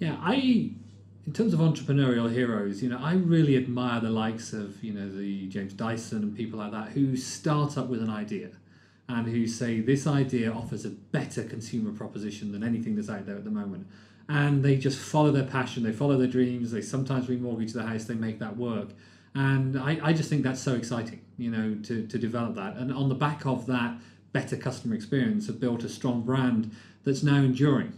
Yeah, in terms of entrepreneurial heroes, I really admire the likes of, the James Dyson and people like that who start up with an idea and who say this idea offers a better consumer proposition than anything that's out there at the moment. And they just follow their passion, they follow their dreams, they sometimes remortgage the house, they make that work. And I just think that's so exciting, to develop that. And on the back of that better customer experience, have built a strong brand that's now enduring.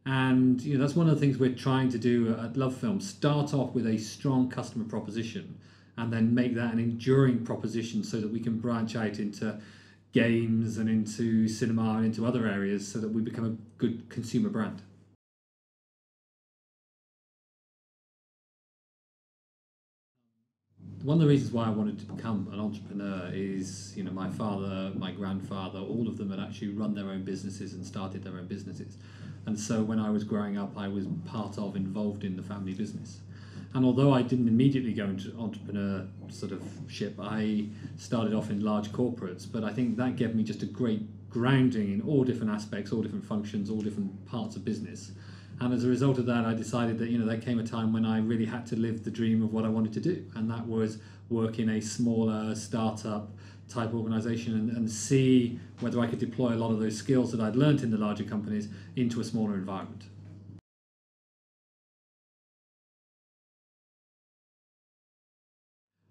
And that's one of the things we're trying to do at Lovefilm. Start off with a strong customer proposition and then make that an enduring proposition so that we can branch out into games and into cinema and into other areas so that we become a good consumer brand. One of the reasons why I wanted to become an entrepreneur is, my father, my grandfather, all of them had actually run their own businesses and started their own businesses. And so when I was growing up, I was involved in the family business. And although I didn't immediately go into entrepreneurship, I started off in large corporates, but I think that gave me just a great grounding in all different aspects, all different functions, all different parts of business. And as a result of that, I decided that, there came a time when I really had to live the dream of what I wanted to do. And that was work in a smaller startup type organization and see whether I could deploy a lot of those skills that I'd learned in the larger companies into a smaller environment.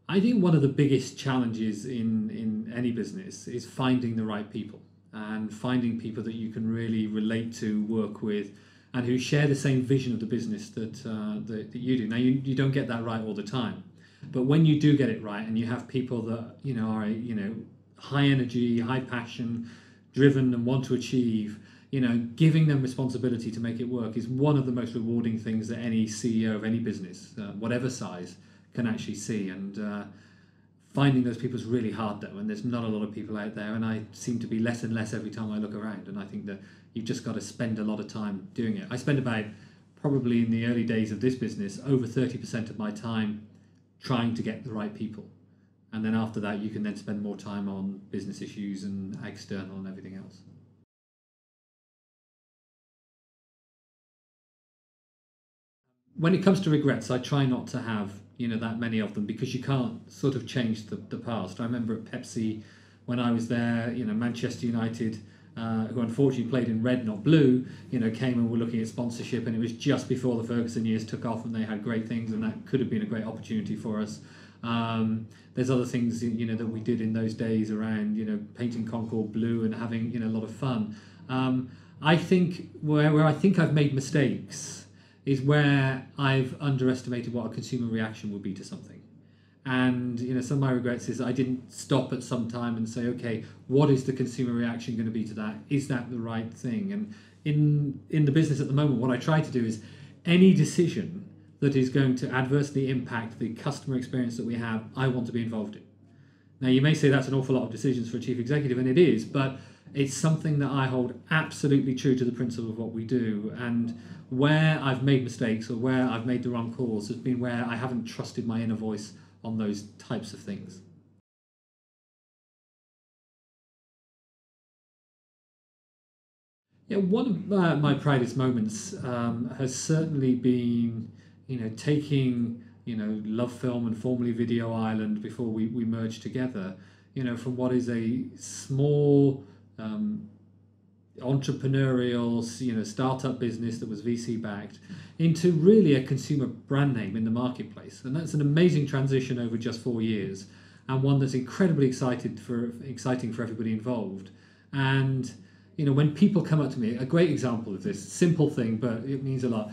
I think one of the biggest challenges in any business is finding the right people and finding people that you can really relate to, work with, and who share the same vision of the business that you do. Now, you don't get that right all the time, but when you do get it right and you have people that are high energy, high passion, driven and want to achieve, giving them responsibility to make it work is one of the most rewarding things that any CEO of any business, whatever size, can actually see. And finding those people is really hard though, and there's not a lot of people out there, and I seem to be less and less every time I look around. And I think that you've just got to spend a lot of time doing it. I spend about, probably in the early days of this business, over 30% of my time trying to get the right people. And then after that, you can then spend more time on business issues and external and everything else. When it comes to regrets, I try not to have that many of them, because you can't sort of change the past. I remember at Pepsi when I was there, Manchester United, who unfortunately played in red, not blue, came and were looking at sponsorship, and it was just before the Ferguson years took off, and they had great things, and that could have been a great opportunity for us. There's other things that we did in those days around painting Concord blue and having a lot of fun. I think where I think I've made mistakes is where I've underestimated what a consumer reaction would be to something. And some of my regrets is I didn't stop at some time and say, okay, what is the consumer reaction going to be to that? Is that the right thing? And in the business at the moment, what I try to do is any decision that is going to adversely impact the customer experience that we have, I want to be involved in. Now, you may say that's an awful lot of decisions for a chief executive, and it is, but it's something that I hold absolutely true to the principle of what we do. And where I've made mistakes or where I've made the wrong calls has been where I haven't trusted my inner voice on those types of things. Yeah, one of my proudest moments has certainly been, taking, Lovefilm and formerly Video Island before we merged together, from what is a small entrepreneurial, startup business that was VC backed into really a consumer brand name in the marketplace. And that's an amazing transition over just 4 years, and one that's incredibly exciting for everybody involved. And when people come up to me, a great example of this simple thing, but it means a lot.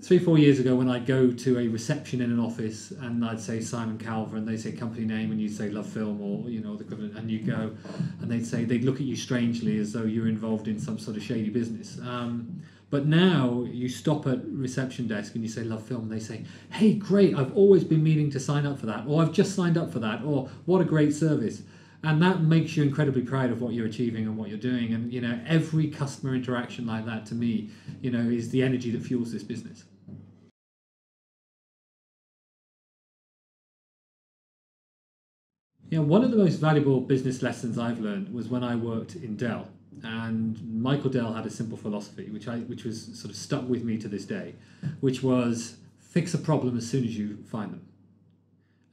3-4 years ago, when I go to a reception in an office and I'd say Simon Calver, and they say company name, and you'd say Lovefilm or the equivalent, and you go, and they'd look at you strangely as though you're involved in some sort of shady business. But now you stop at reception desk and you say Lovefilm, and they say, "Hey, great! I've always been meaning to sign up for that," or "I've just signed up for that," or "What a great service." And that makes you incredibly proud of what you're achieving and what you're doing. And every customer interaction like that, to me, is the energy that fuels this business. One of the most valuable business lessons I've learned was when I worked in Dell. And Michael Dell had a simple philosophy, which was sort of stuck with me to this day, which was fix a problem as soon as you find them.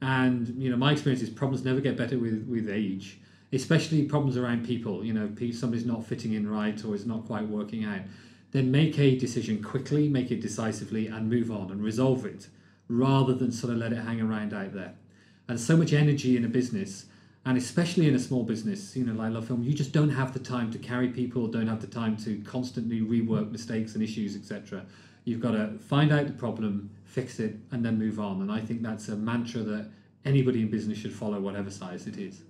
And my experience is problems never get better with age, especially problems around people. Somebody's not fitting in right or is not quite working out. Then make a decision quickly, make it decisively, and move on and resolve it, rather than sort of let it hang around out there. And so much energy in a business, and especially in a small business, like Lovefilm, you just don't have the time to carry people, don't have the time to constantly rework mistakes and issues, etc. You've got to find out the problem, fix it, and then move on. And I think that's a mantra that anybody in business should follow, whatever size it is.